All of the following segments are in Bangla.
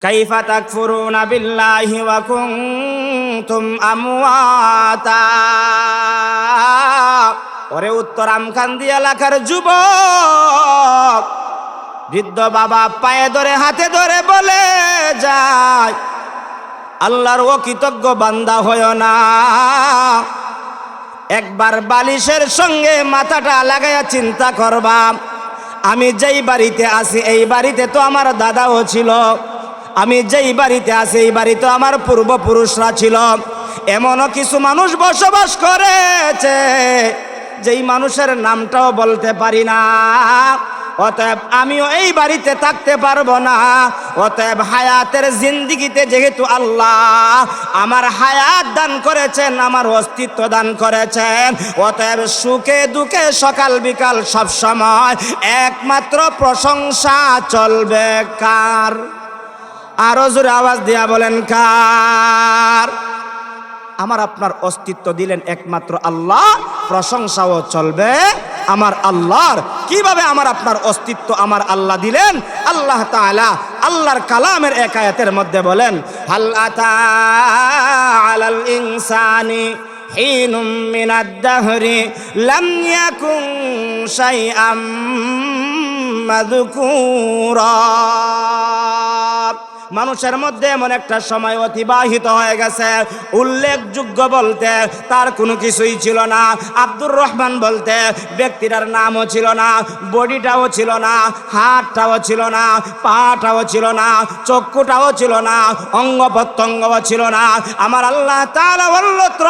কাইফা তাকফুরুনা বিল্লাহি ওয়া কুনতুম আমওয়াতা। ওরে উত্তরামকান্দি এলাকার যুবক, বৃদ্ধ বাবা পায়ে ধরে হাতে ধরে বলে যায়, আল্লাহর অকৃতজ্ঞ বান্দা হয়ো না। একবার বালিশের সঙ্গে মাথাটা লাগাইয়া চিন্তা করবা, আমি যেই বাড়িতে আছি এই বাড়িতে তো আমার দাদাও ছিল, আমি যেই বাড়িতে আছি এই বাড়িতে আমার পূর্বপুরুষরা ছিল। এমনও কিছু মানুষ বসবাস করেছে যেই মানুষের নামটাও বলতে পারি না। অতএব আমিও এই বাড়িতে থাকতে পারবো না। অতএব হায়াতের জিন্দিগিতে যেহেতু আল্লাহ আমার হায়াত দান করেছেন, আমার অস্তিত্ব দান করেছেন, অতএব সুখে দুঃখে সকাল বিকাল সব সময় একমাত্র প্রশংসা চলবে কার? আরো জোরে আওয়াজ দিয়া বলেন কার? আমার আপনার অস্তিত্ব দিলেন একমাত্র আল্লাহ, প্রশংসাও চলবে আমার আল্লাহর। কিভাবে আমার আপনার অস্তিত্ব আমার আল্লাহ দিলেন? আল্লাহ তাআলা আল্লাহর কালামের এক আয়াতের মধ্যে বলেন, হাল আতা আলাল ইনসানি হিনুম মিনাদ দাহরি লাম ইয়াকুন শাইআম মাযকুরা। মানুষের মধ্যে এমন একটা সময় অতিবাহিত হয়ে গেছে, উল্লেখযোগ্য বলতে তার কোনো কিছুই ছিল না। আব্দুর রহমান বলতে ব্যক্তিটার নামও ছিল না, বডিটাও ছিল না, হাতটাও ছিল না, পাটাও ছিল না, চক্ষুটাও ছিল না, অঙ্গ প্রত্যঙ্গও ছিল না। আমার আল্লাহ তাআলা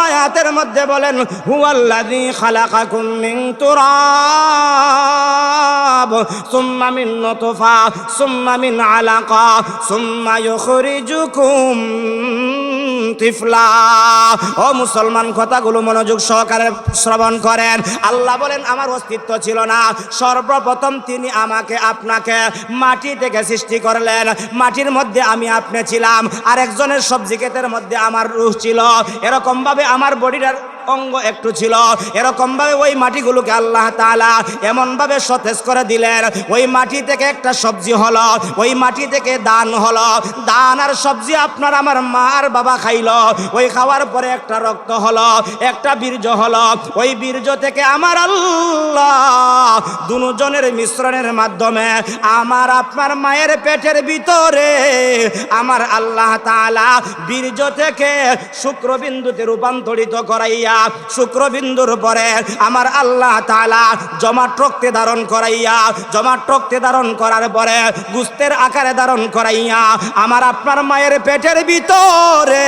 আয়াতের মধ্যে বলেন, হুয়াল্লাযী খালাকাকুম মিন তুরাব সুম্মা মিন নুতফা সুম্মা মিন আলাকা সুম্মা ইউখরিজুকুম তিফলা। ও মুসলমান, কথাগুলো মনোযোগ সহকারে শ্রবণ করেন। আল্লাহ বলেন আমার অস্তিত্ব ছিল না, সর্বপ্রথম তিনি আমাকে আপনাকে মাটি থেকে সৃষ্টি করলেন। মাটির মধ্যে আমি আপনি ছিলাম, আর একজনের সবজি ক্ষেতের মধ্যে আমার রূহ ছিল। এরকম ভাবে আমার বডিটার অঙ্গ একটু ছিল। এরকম ভাবে ওই মাটিগুলোকে আল্লাহ তাআলা এমন ভাবে সতেজ করে দিলেন, ওই মাটি থেকে একটা সবজি হলো, ওই মাটি থেকে দান হলো। দান আর সবজি আপনার আমার মা আর বাবা খাইলো, ওই খাওয়ার পরে একটা রক্ত হলো, একটা বীর্য হলো। ওই বীর্য থেকে আমার আল্লাহ দুজনের মিশ্রণের মাধ্যমে আমার আপনার মায়ের পেটের ভিতরে আমার আল্লাহ তাআলা বীর্য থেকে শুক্রবিন্দুতে রূপান্তরিত করাইয়া, শুক্রবিন্দুর পরে আমার আল্লাহ তাআলা জমাট রক্তে ধারণ করাইয়া, জমাট রক্তে ধারণ করার পরে গোশতের আকারে ধারণ করাইয়া আমার আপনার মায়ের পেটের ভিতরে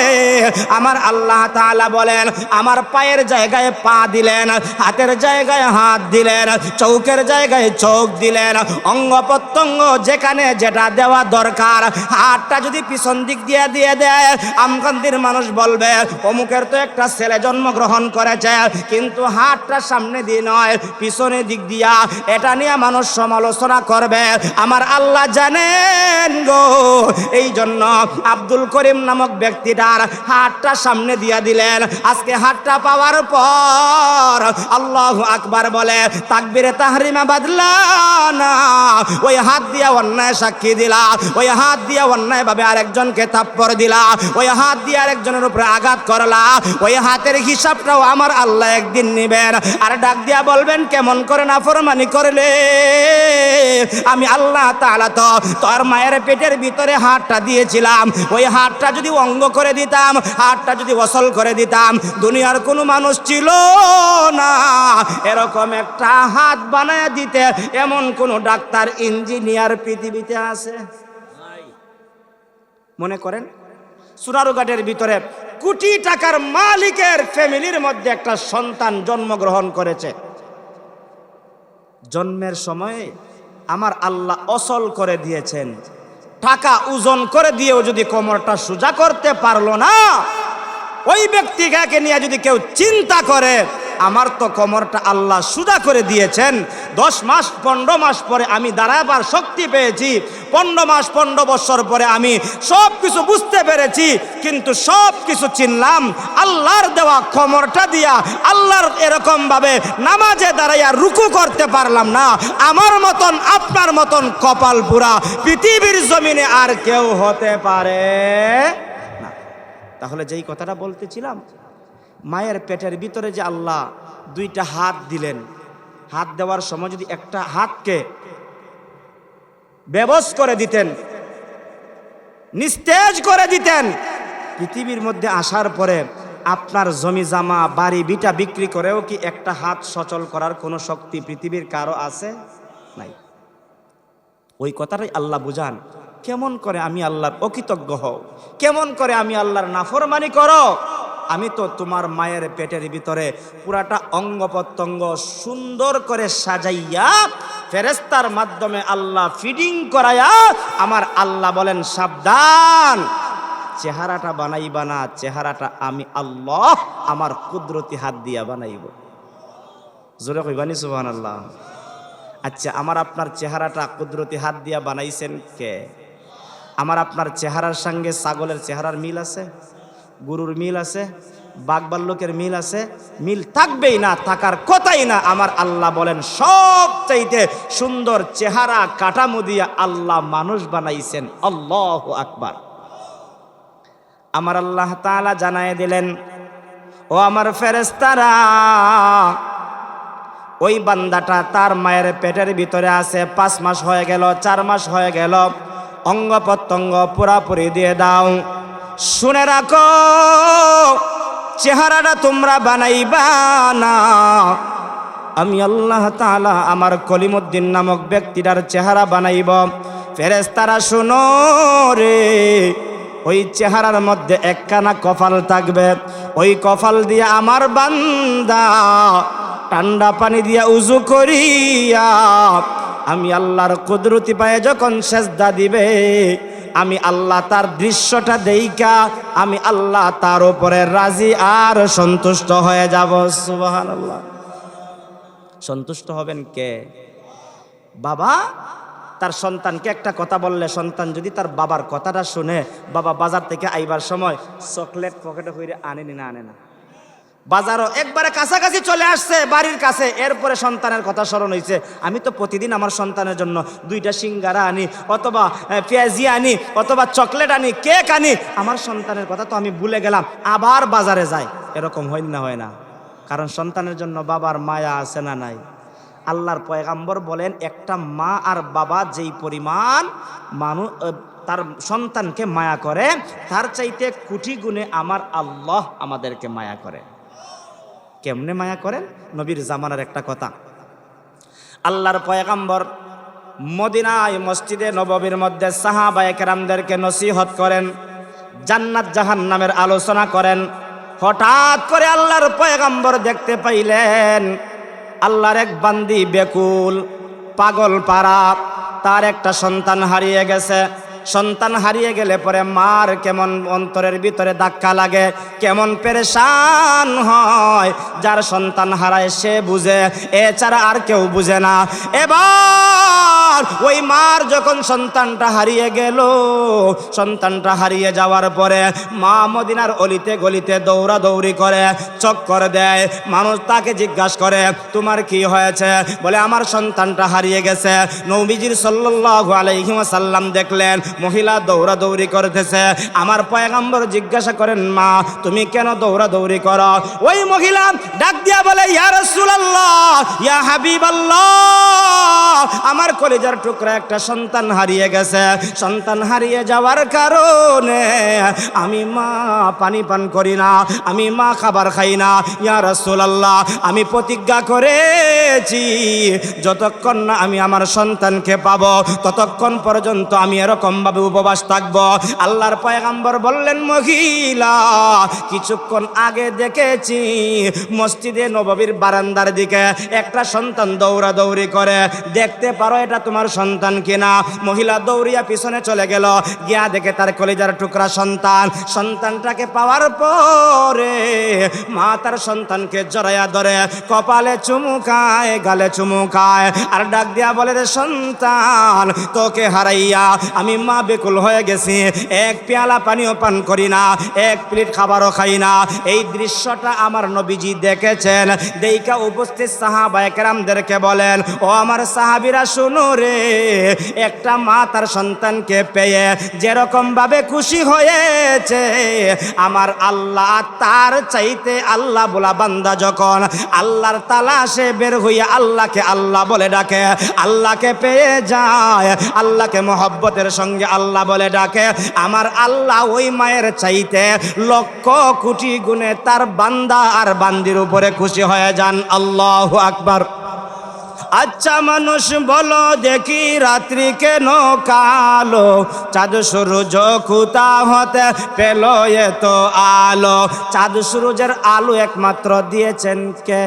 আমার আল্লাহ তাআলা বলেন আমার পায়ের জায়গায় পা দিলেন, হাতের জায়গায় হাত দিলেন, চৌকের জায়গায় চোখ দিলেন। অঙ্গ প্রত্যঙ্গ যেখানে যেটা দেওয়া দরকার, হাতটা যদি পিছন দিক দিয়ে দিয়ে দেয়, আমকান্দির মানুষ বলবে অমুকের তো একটা ছেলে জন্মগ্রহণ করেছে, কিন্তু হাতটা সামনে দিয়ে নয় পিছনের দিক দিয়া, এটা নিয়ে মানুষ সমালোচনা করবে। আমার আল্লাহ জানেন গো, এই জন্য আব্দুল করিম নামক ব্যক্তিটার হাতটা সামনে দিয়া দিলেন। আজকে হাতটা পাওয়ার পর আল্লাহু আকবার বলে তাকবীরে তাহরিমা বাদলা না, ওই হাত দিয়া অন্যায় সাক্ষী দিলা, ওই হাত দিয়া অন্যায় ভাবে আরেকজনকে থাপ্পড় দিলা, ওই হাত দিয়ে আরেকজনের উপরে আঘাত করলা, ওই হাতের হিসাবটাও আমার আল্লাহ একদিন নিবেন। আর ডাক দিয়া বলবেন কেমন করে নাফরমানি করলে? আমি আল্লাহ তাআলা তো তোর মায়ের পেটের ভিতরে হাতটা দিয়েছিলাম, ওই হাতটা যদি অঙ্গ করে দিতাম, হাতটা যদি ওসল করে দিতাম, দুনিয়ার কোনো মানুষ ছিল না এরকম একটা হাত বানায় দিতে। এমন কোন ডাক্তার ইঞ্জিনিয়ার পৃথিবীতে আছে? মনে করেন সুরারুঘাটের ভিতরে কোটি টাকার মালিকের ফ্যামিলির মধ্যে একটা সন্তান জন্মগ্রহণ করেছে। জন্মের সময়ে আমার আল্লাহ অসল করে দিয়েছেন, টাকা ওজন করে দিয়েও যদি কোমরটা সোজা করতে পারলো না, ওই ব্যক্তিকে নিয়ে যদি কেউ চিন্তা করে আমার তো কোমরটা আল্লাহ সুদা করে দিয়েছেন। 10 মাস 15 মাস পরে আমি দাঁড়াবার শক্তি পেয়েছি, 15 মাস 15 বছর পরে আমি সব কিছু বুঝতে পেরেছি, কিন্তু সব কিছু চিনলাম আল্লাহর দেওয়া কোমরটা দিয়া। আল্লাহর এরকম ভাবে নামাজে দাঁড়াইয়া রুকু করতে পারলাম না। আমার মতন আপনার মতন কপাল পুরা পৃথিবীর জমিনে আর কেউ হতে পারে না। তাহলে যেই কথাটা বলতেছিলাম, মায়ের পেটের ভিতরে যে আল্লাহ 2টা হাত দিলেন, হাত দেওয়ার সময় যদি একটা হাতকে বেবস করে দিতেন, নিস্তেজ করে দিতেন, পৃথিবীর মধ্যে আসার পরে আপনার জমি জামা বাড়ি বিটা বিক্রি করেও কি একটা হাত সচল করার কোনো শক্তি পৃথিবীর কারো আছে? নাই। ওই কথাটাই আল্লাহ বুঝান, কেমন করে আমি আল্লাহর অকৃতজ্ঞ হও, কেমন করে আমি আল্লাহর নাফরমানি করো। আমি তো তোমার মায়ের পেটের ভিতরে পুরাটা অঙ্গ প্রত্যঙ্গ সুন্দর করে সাজাইয়া ফেরেশতার মাধ্যমে আল্লাহ ফিডিং করায়া আমার আল্লাহ বলেন সাবধান, চেহারাটা বানাইবা না, চেহারাটা আমি আল্লাহ আমার কুদরতি হাত দিয়া বানাইব। জোরে কইবানি সুবহানাল্লাহ। আচ্ছা, আমার আপনার চেহারাটা কুদরতি হাত দিয়া বানাইছেন কে? আমার আপনার চেহারার সঙ্গে ছাগলের চেহারার মিল আছে? গরুর মিল আছে? বাঘবাল্লুকের মিল আছে? মিল থাকবেই না, থাকার কথাই না। আমার আল্লাহ বলেন সবচাইতে সুন্দর চেহারা কাঠামো দিয়া আল্লাহ মানুষ বানাইছেন। আল্লাহু আকবার। আমার আল্লাহ তাআলা জানায় দিলেন, ও আমার ফেরেশতারা, ওই বান্দাটা তার মায়ের পেটের ভিতরে আছে, 5 মাস হয়ে গেল, 4 মাস হয়ে গেল, অঙ্গ প্রত্যঙ্গ পুরাপুরি দিয়ে দাও। শুনে রাখো, চেহারাটা তোমরা বানাইবা না, আমি আল্লাহ তাআলা আমার কলিমুদ্দিন নামক ব্যক্তিটার চেহারা বানাইব। ফেরেশতারা শুনো রে, ওই চেহারার মধ্যে একখানা কপাল থাকবে, ওই কপাল দিয়ে আমার বান্দা ঠান্ডা পানি দিয়া উজু করিয়া আমি আল্লাহর কুদরতি পায়ে যখন সেজদা দিবে, আমি আল্লাহ তার দৃশ্যটা দেইকা আমি আল্লাহ তার উপরে রাজি আর সন্তুষ্ট হয়ে যাব। সুবহানাল্লাহ। সন্তুষ্ট হবেন কে? বাবা তার সন্তানকে একটা কথা বললে, সন্তান যদি তার বাবার কথাটা শুনে, বাবা বাজার থেকে আইবার সময় চকলেট পকেটে করে আনেনি না আনে না? বাজারও একবারে কাছাকাছি চলে আসছে, বাড়ির কাছে, এরপরে সন্তানের কথা স্মরণ হয়েছে, আমি তো প্রতিদিন আমার সন্তানের জন্য 2টা সিঙ্গারা আনি, অথবা পেঁয়াজি আনি, অথবা চকলেট আনি, কেক আনি, আমার সন্তানের কথা তো আমি ভুলে গেলাম, আবার বাজারে যাই। এরকম হয় না? হয় না? কারণ সন্তানের জন্য বাবার মায়া আছে না নাই? আল্লাহর পয়গাম্বর বলেন, একটা মা আর বাবা যেই পরিমাণ মানুষ তার সন্তানকে মায়া করে, তার চাইতে কোটি গুণে আমার আল্লাহ আমাদেরকে মায়া করে। কেমনে মায়া করেন? নবীর জামানার একটা কথা। আল্লাহর পয়গাম্বর মদিনায় মসজিদে নববীর মধ্যে সাহাবায়ে কেরামদেরকে নসিহত করেন, জান্নাত জাহান্নামের আলোচনা করেন। হঠাৎ করে আল্লাহর পয়গাম্বর দেখতে পাইলেন আল্লাহর এক বান্দি বেকুল, পাগল পারা, তার একটা সন্তান হারিয়ে গেছে। সন্তান হারিয়ে গেলে পরে মার কেমন অন্তরের ভিতরে ধাক্কা লাগে, কেমন পেরেশান হয়। যার সন্তান হারায় সে বুঝে, এছাড়া আর কেউ বুঝে না। এবার ওই মার যখন সন্তানটা হারিয়ে গেল, সন্তানটা হারিয়ে যাওয়ার পরে মা মদিনার অলিতে গলিতে দৌড়াদৌড়ি করে, চক্কর দেয়। মানুষ তাকে জিজ্ঞাসা করে, তোমার কি হয়েছে? বলে, আমার সন্তানটা হারিয়ে গেছে। নবীজি সাল্লাল্লাহু আলাইহি ওয়াসাল্লাম দেখলেন মহিলা দৌড়াদৌড়ি করতেছে। আমার পয়গম্বর জিজ্ঞাসা করেন, মা তুমি কেন দৌড়াদৌড়ি করো? ওই মহিলা ডাক দিয়া বলে, ইয়া রাসূলুল্লাহ, ইয়া হাবিবাল্লাহ, আমার কলিজার টুকরা একটা সন্তান হারিয়ে গেছে। সন্তান হারিয়ে যাওয়ার কারণে আমি মা পানি পান করি না, আমি মা খাবার খাই না। ইয়া রাসূলুল্লাহ, আমি প্রতিজ্ঞা করেছি যতক্ষণ না আমি আমার সন্তানকে পাবো ততক্ষণ পর্যন্ত আমি এরকম ভাবে উপবাস থাকবো। আল্লাহর পয়গম্বর বললেন, মহিলা কিছুক্ষণ আগে দেখেছি মসজিদে নববীর বারান্দার দিকে একটা সন্তান দৌড়াদৌড়ি করে, দেখতে পারো এটা তোমার সন্তান কিনা। মহিলা দৌড়িয়া পিছনে চলে গেল, গিয়া দেখে তার কলিজার টুকরা সন্তান। সন্তানটাকে পাওয়ার পরে মা তার সন্তানকে জড়াইয়া ধরে, কপালে চুমুকায়, গালে চুমুকায়, আর ডাক দিয়া বলে, রে সন্তান, তোকে হারাইয়া আমি মা বেকুল হয়ে গেছি, এক পেয়ালা পানিও পান করি না, এক প্লেট খাবারও খাই না। এই দৃশ্যটা আমার নবীজি দেখেছেন। দেইকা উপস্থিত সাহাবায়ে কেরামদেরকে বলেন, ও আমার সাহাবীরা শুনো রে, একটা মা তার সন্তানকে পেয়ে যেরকম ভাবে খুশি হয়েছে, আমার আল্লাহ তার চাইতে, আল্লাহ বলা বান্দা যখন আল্লাহর তালাশে বের হইয়া আল্লাহকে আল্লাহ বলে ডাকে, আল্লাহকে পেয়ে যায়, আল্লাহকে মহব্বতের সঙ্গে আল্লাহ বলে ডাকে, আমার আল্লাহ ওই মায়ের চাইতে লক্ষ কোটি গুণে তার বান্দা আর বান্দির উপরে খুশি হয়ে যান। আল্লাহু আকবার। আচ্ছা মানুষ বলো দেখি, রাত্রি কেন কালো, চাঁদ সূরজ কোথা হতে পেল এত আলো? চাঁদ সূরজের আলো একমাত্র দিয়েছেন কে?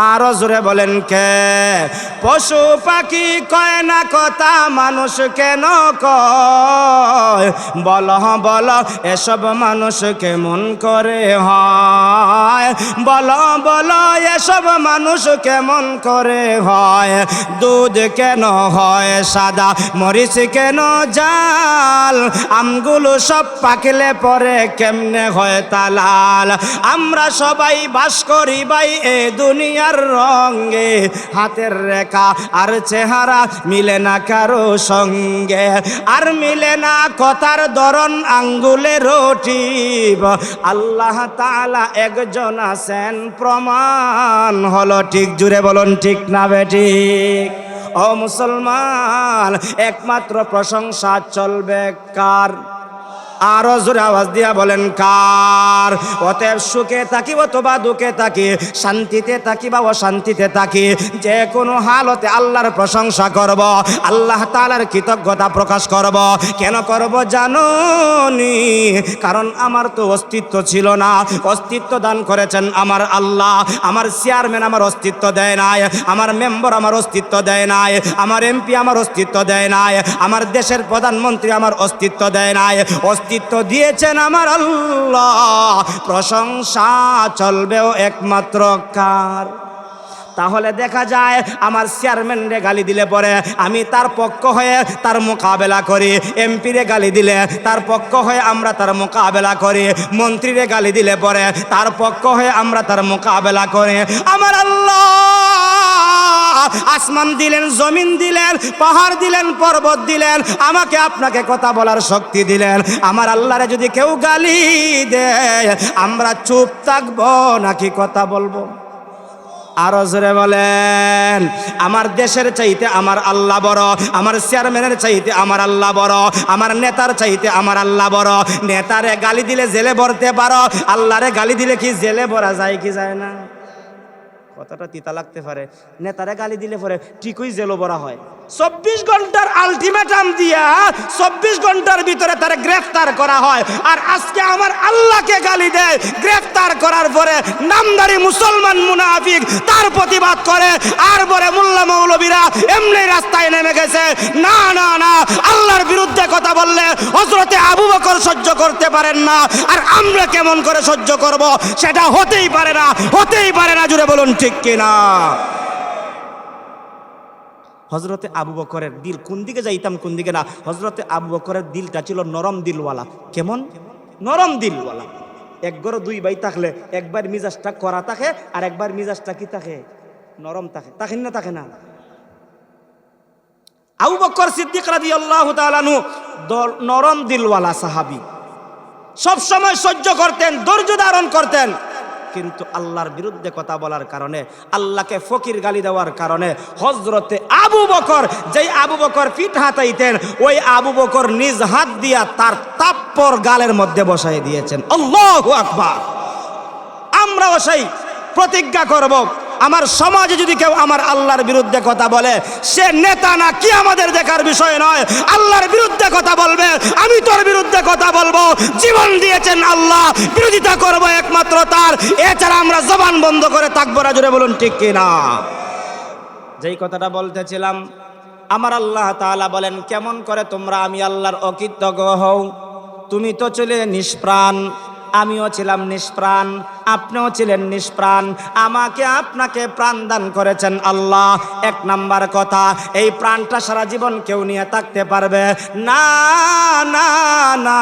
আরো জোরে বলেন কে? পশু পাখি কয় না কথা, মানুষ কেন কয়? বল বল এসব মানুষ কেমন করে হয়? বল বল এসব মানুষ কেমন করে হয়? দুধ কেন হয় সাদা, মরিচ কেন জাল, আমগুলো সব পাকলে পরে কেমনে হয় তা লাল? আমরা সবাই বাস করি ভাই এ দুনিয়া রঙে, হাতের রেখা আর চেহারা মিলে না কারো সঙ্গে, আর মিলে না কথার ধরন আঙ্গুলের টিপ। আল্লাহ তাআলা একজন আছেন, প্রমাণ হলো ঠিক। জুড়ে বলুন ঠিক না বেঠিক? ও মুসলমান, একমাত্র প্রশংসা চলবে কার? আরো জোরে আওয়াজ দিয়া বলেন কার? অতএব সুখে থাকি অথবা দুঃখে থাকি, শান্তিতে থাকি বা অশান্তিতে থাকি, যে কোনো হালতে আল্লাহর প্রশংসা করব, আল্লাহ তাআলার কৃতজ্ঞতা প্রকাশ করব। কেন করব জানোনি? কারণ আমার তো অস্তিত্ব ছিল না, অস্তিত্ব দান করেছেন আমার আল্লাহ। আমার চেয়ারম্যান আমার অস্তিত্ব দেয় নাই, আমার মেম্বার আমার অস্তিত্ব দেয় নাই, আমার এমপি আমার অস্তিত্ব দেয় নাই, আমার দেশের প্রধানমন্ত্রী আমার অস্তিত্ব দেয় নাই, অস্তিত্ব দিয়েছেন আমার আল্লাহ। প্রশংসা চলবেও একমাত্র কার? তাহলে দেখা যায় আমার চেয়ারম্যানরে গালি দিলে পরে আমি তার পক্ষ হয়ে তার মোকাবেলা করি, এমপিরে গালি দিলে তার পক্ষ হয়ে আমরা তার মোকাবেলা করি, মন্ত্রীরে গালি দিলে পরে তার পক্ষ হয়ে আমরা তার মোকাবেলা করি। আমার আল্লাহ আসমান দিলেন, জমিন দিলেন, পাহাড় দিলেন, পর্বত দিলেন, আমাকে আপনাকে কথা বলার শক্তি দিলেন। আমার আল্লাহরে যদি কেউ গালি দেয়, আমরা চুপ থাকবো নাকি কথা বলবো? আরো জোরে বলেন। আমার দেশের চাইতে আমার আল্লাহ বড়, আমার চেয়ারম্যানের চাইতে আমার আল্লাহ বড়, আমার নেতার চাইতে আমার আল্লাহ বড়। নেতারে গালি দিলে জেলে ভরতে পারো, আল্লাহরে গালি দিলে কি জেলে ভরা যায় কি যায় না? কথাটা তিতা লাগতে পারে। নেতারে গালি দিলে পরে ঠিকই জেলে ভরা হয়। 24 ঘন্টার আলটিমেটাম দিয়া 24 ঘন্টার ভিতরে তারা গ্রেফতার করা হয়। আর আজকে আমার আল্লাহকে গালি দেয়, গ্রেফতার করার পরে নামদারি মুসলমান মুনাফিক তার প্রতিবাদ করে, আর পরে মোল্লা মৌলবীরা এমনি রাস্তায় নেমে গেছে। না না না, আল্লাহর বিরুদ্ধে কথা বললে হযরতে আবু বকর সহ্য করতে পারেন না, আর আমরা কেমন করে সহ্য করব? সেটা হতেই পারে না, হতেই পারে না। জুড়ে বলুন ঠিক কিনা? হযরতে আবু বকরের দিল কোন দিকে যাইতাম কোন দিকে না, হযরতে আবু বকরের দিলটা ছিল নরম দিলওয়ালা। কেমন নরম দিলওয়ালা? এক ঘরে দুই ভাই থাকলে একবার মিজাজটা করা থাকে আর একবার মিজাজটা কি থাকে? নরম থাকে। থাকেন না? থাকে না? আবু বকর সিদ্দিক রাদিয়াল্লাহু তাআলা আনহু নরম দিলওয়ালা সাহাবী, সব সময় সহ্য করতেন, ধৈর্য ধারণ করতেন। কিন্তু আল্লাহর বিরুদ্ধে কথা বলার কারণে, আল্লাহকে ফকির গালি দেওয়ার কারণে হযরতে আবু বকর, যেই আবু বকর পিঠ হাতাইতেন, ওই আবু বকর নিজ হাত দিয়া তার তাপ্পর গালের মধ্যে বসাই দিয়েছেন। আল্লাহু আকবার। আমরাও সেই প্রতিজ্ঞা করব, আমার সমাজে যদি কেউ আমার আল্লাহর বিরুদ্ধে কথা বলে, সে নেতা না কি আমাদের দেখার বিষয় নয়। আল্লাহর বিরুদ্ধে কথা বলবে, আমি তোর বিরুদ্ধে কথা বলবো। জীবন দিয়েছেন আল্লাহ, বিরোধিতা করবো একমাত্র তার, এছাড়া আমরা জবান বন্ধ করে থাকবো না। জুড়ে বলুন ঠিক কিনা? যেই কথাটা বলতেছিলাম, আমার আল্লাহ তাআলা বলেন, কেমন করে তোমরা আমি আল্লাহর অকৃতজ্ঞ হও? তুমি তো ছিলে নিষ্প্রাণ, আমিও ছিলাম নিষ্প্রাণ, আপনিও ছিলেন নিষ্প্রাণ, আমাকে আপনাকে প্রাণ দান করেছেন আল্লাহ। এক নাম্বার কথা, এই প্রাণটা সারা জীবন কেউ নিয়ে থাকতে পারবে না, না না।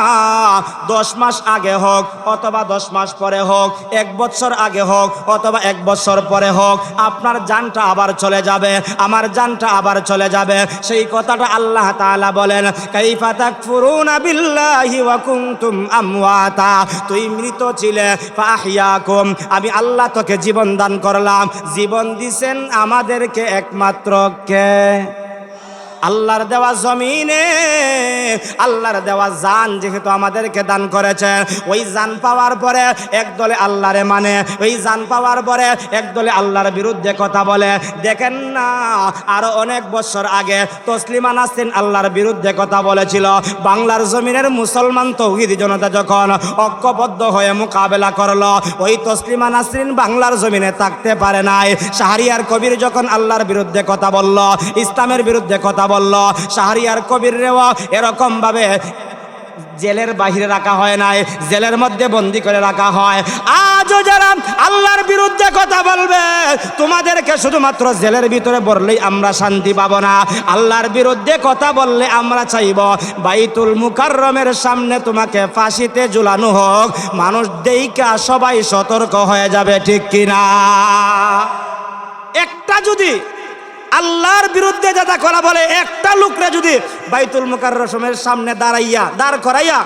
10 মাস আগে হোক অথবা 10 মাস পরে হোক, 1 বছর আগে হোক অথবা 1 বছর পরে হোক, আপনার জানটা আবার চলে যাবে, আমার জানটা আবার চলে যাবে। সেই কথাটা আল্লাহ তাআলা বলেন, কাইফা তাকফুরুনা বিল্লাহি ওয়া কুনতুম আমওয়াতা। তুই মৃত ছিলে, ফাহিয়াকুম, আমি আল্লাহ তোকে জীবন দান করলাম। জীবন দিছেন আমাদেরকে একমাত্র কে? আল্লাহর দেওয়া জমিনে আল্লাহর দেওয়া জান যেহেতু আমাদেরকে দান করেছেন, ওই জান পাওয়ার পরে একদলে আল্লাহরে মানে, ওই জান পাওয়ার পরে একদলে আল্লাহর বিরুদ্ধে কথা বলে। দেখেন না, আরো অনেক বছর আগে তসলিমা নাসরিন আল্লাহর বিরুদ্ধে কথা বলেছিল। বাংলার জমিনের মুসলমান তৌহিদি জনতা যখন ঐক্যবদ্ধ হয়ে মোকাবেলা করলো, ওই তসলিমা নাসরিন বাংলার জমিনে থাকতে পারে নাই। শাহরিয়ার কবির যখন আল্লাহর বিরুদ্ধে কথা বলল, ইসলামের বিরুদ্ধে কথা বলল, শাহরিয়ার কবির রেও এরকম ভাবে জেলের বাহিরে রাখা হয় নাই, জেলের মধ্যে বন্দি করে রাখা হয়। আজও যারা আল্লাহর বিরুদ্ধে কথা বলবে, তোমাদেরকে শুধুমাত্র জেলের ভিতরে বললেই আমরা শান্তি পাবো না। আল্লাহর বিরুদ্ধে কথা বললে আমরা চাইব বাইতুল মুকাররমের সামনে তোমাকে ফাঁসিতে ঝুলানো হোক, মানুষ দেইকা সবাই সতর্ক হয়ে যাবে, ঠিক কিনা? একটা যদি আল্লাহর বিরুদ্ধে যারা কথা বলে, একটা লোকরে যদি বাইতুল মুকাররমের সামনে দাঁড় করাইয়া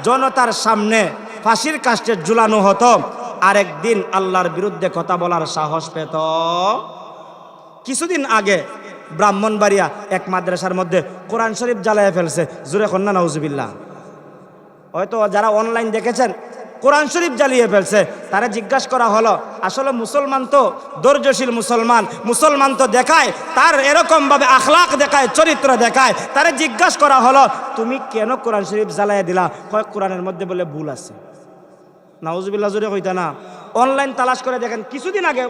জনতার সামনে ফাঁসির কাস্টে ঝুলানো হতো, আরেকদিন আল্লাহর বিরুদ্ধে কথা বলার সাহস পেত। কিছুদিন আগে ব্রাহ্মণবাড়িয়া এক মাদ্রাসার মধ্যে কোরআন শরীফ জ্বালায় ফেলছে, জোরে কন্যা নাউজুবিল্লাহ। হয়তো যারা অনলাইন দেখেছেন, কোরআন শরীফ জ্বালিয়ে ফেলছে। তারা জিজ্ঞাসা করা হলো, আসলে মুসলমান তো ধৈর্যশীল মুসলমান তো দেখায়, তার এরকম ভাবে আখলাক দেখায়, চরিত্র দেখায়। তারা জিজ্ঞাসা করা হলো, তুমি কেন কোরআন শরীফ জ্বালিয়ে দিলা? কয়েক কোরআনের মধ্যে বলে ভুল আছে। নাউজুবিল্লাহ, জোরে কইতা না। অনলাইন তালাশ করে দেখেন, কিছুদিন আগে,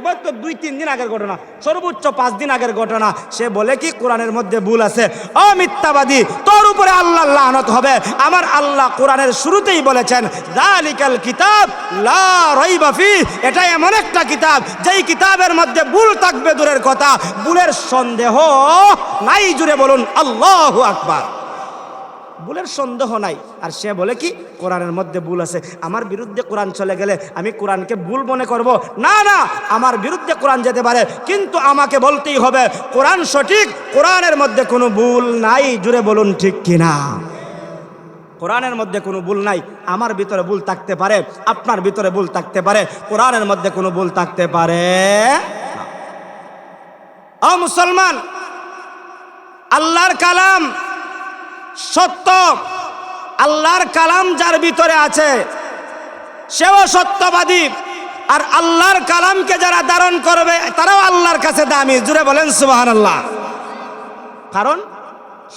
2-3 দিন আগের ঘটনা, সর্বোচ্চ 5 দিন আগের ঘটনা। সে বলে কি কোরআনের মধ্যে ভুল আছে। ও মিথ্যাবাদী, তোর উপরে আল্লাহর লানত হবে। আমার আল্লাহ কোরআনের শুরুতেই বলেছেন, যালিকাল কিতাব লা রাইবা ফিহ, এটা এমন একটা কিতাব যেই কিতাবের মধ্যে ভুল থাকবে দূরের কথা, ভুলের সন্দেহ নাই। জুড়ে বলুন আল্লাহু আকবার। ভুলের সন্দেহ নাই। আর সে বলে কি কোরআনের মধ্যে ভুল আছে। আমার বিরুদ্ধে কোরআন চলে গেলে আমি কোরআনকে ভুল মনে করব? না না, আমার বিরুদ্ধে কোরআন যেতে পারে, কিন্তু আমাকে বলতেই হবে কোরআন সঠিক, কোরআনের মধ্যে কোনো ভুল নাই। জুড়ে বলুন ঠিক কিনা? কোরআনের মধ্যে কোনো ভুল নাই। আমার ভিতরে ভুল থাকতে পারে, আপনার ভিতরে ভুল থাকতে পারে, কোরআনের মধ্যে কোনো ভুল থাকতে পারে না। ও মুসলমান, আল্লাহর কালাম সত্য। আল্লাহর কালাম যার ভিতরে আছে সেও সত্যবাদী। আর আল্লাহর কালামকে যারা ধারণ করবে তারাও আল্লাহর কাছে দামি। জুড়ে বলেন সুবহানাল্লাহ। কারণ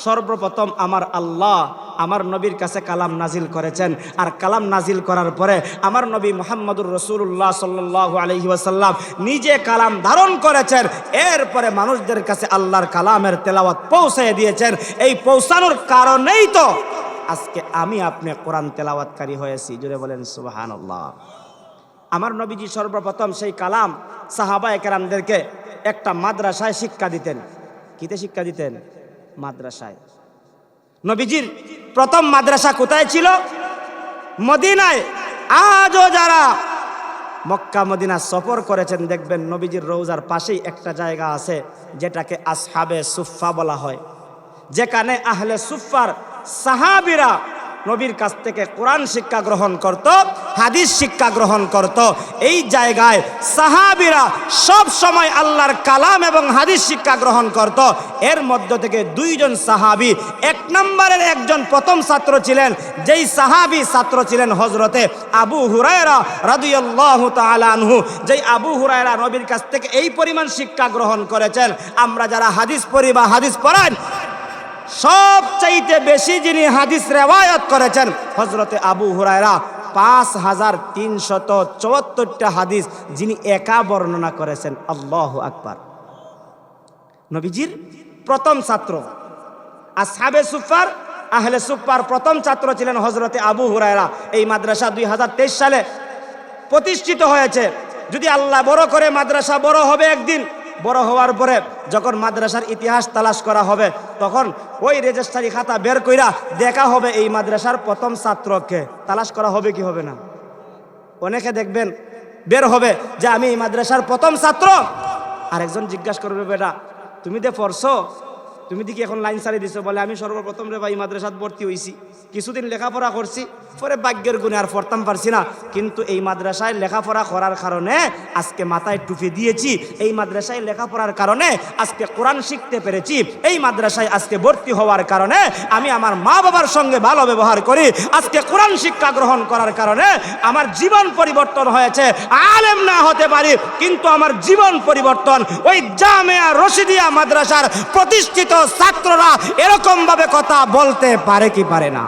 সর্বপ্রথম আমার আল্লাহ আমার নবীর কাছে কালাম নাজিল করেছেন। আর কালাম নাজিল করার পরে আমার নবী মুহাম্মদুর রাসূলুল্লাহ সাল্লাল্লাহু আলাইহি ওয়াসাল্লাম নিজে কালাম ধারণ করেছেন। এরপরে মানুষদের কাছে আল্লাহর কালামের তেলাওয়াত পৌঁছে দিয়েছেন। এই পৌঁছানোর কারণেই তো আজকে আমি আপনি কোরআন তেলাওয়াতকারী হয়েছি। জুড়ে বলেন সুবহানাল্লাহ। আমার নবীজি সর্বপ্রথম সেই কালাম সাহাবায়ে কেরামদেরকে একটা মাদ্রাসায় শিক্ষা দিতেন। কিতে শিক্ষা দিতেন? মাদ্রাসায়। নবীজির প্রথম মাদ্রাসা কোথায় ছিল? মদিনায়। আজও যারা মক্কা মদিনা সফর করেছেন দেখবেন নবীজির রওজার পাশেই একটা জায়গা আছে যেটাকে আসহাবে সুফফা বলা হয়, যেখানে আহলে সুফফার সাহাবীরা নবীর কাছ থেকে কোরআন শিক্ষা গ্রহণ করত, হাদিস শিক্ষা গ্রহণ করত। এই জায়গায় সাহাবীরা সব সময় আল্লাহর কালাম এবং হাদিস শিক্ষা গ্রহণ করত। এর মধ্য থেকে 2 জন সাহাবী, 1 নম্বরের একজন প্রথম ছাত্র ছিলেন, যেই সাহাবী ছাত্র ছিলেন হযরতে আবু হুরায়রা রাদিয়াল্লাহু তাআলা আনহু। যেই আবু হুরায়রা নবীর কাছ থেকে এই পরিমাণ শিক্ষা গ্রহণ করেছেন, আমরা যারা হাদিস পড়ি বা হাদিস পড়ান, সবচাইতে বেশি যিনি হাদিস রিওয়ায়াত করেছেন হযরতে আবু হুরায়রা। 5374টা হাদিস যিনি একা বর্ণনা করেছেন। আল্লাহু আকবার। নবীজির প্রথম ছাত্র আসহাবে সুফার আহলে সুফার প্রথম ছাত্র ছিলেন হযরতে আবু হুরায়রা। এই মাদ্রাসা 2023 সালে প্রতিষ্ঠিত হয়েছে। যদি আল্লাহ বড় করে মাদ্রাসা বড় হবে একদিন, বড় হওয়ার পরে যখন মাদ্রাসার ইতিহাস তালাশ করা হবে তখন ওই রেজিস্ট্রারি খাতা বের কইরা দেখা হবে এই মাদ্রাসার প্রথম ছাত্রকে। তালাশ করা হবে কি হবে না? অনেকে দেখবেন বের হবে যে আমি এই মাদ্রাসার প্রথম ছাত্র। আরেকজন জিজ্ঞাসা করবে, বেটা তুমি দে পড়ছো, তুমি দেখি এখন লাইন সারি দিছো? বলে আমি সর্বপ্রথম রে ভাই মাদ্রাসাত ভর্তি হইছি, কিছুদিন লেখাপড়া করছি, পরে ভাগ্যের গুণে আর পড়তাম পারছি না, কিন্তু এই মাদ্রাসায় লেখাপড়া করার কারণে আজকে মাথায় টুপি দিয়েছি, এই মাদ্রাসায় লেখাপড়ার কারণে আজকে কোরআন শিখতে পেরেছি, এই মাদ্রাসায় আজকে ভর্তি হওয়ার কারণে আমি আমার মা বাবার সঙ্গে ভালো ব্যবহার করি, আজকে কোরআন শিক্ষা গ্রহণ করার কারণে আমার জীবন পরিবর্তন হয়েছে। আলেম না হতে পারি কিন্তু আমার জীবন পরিবর্তন। ওই জামিয়া রশিদিয়া মাদ্রাসার প্রতিষ্ঠিত ছাত্ররা এরকম ভাবে কথা বলতে পারে কি পারে না?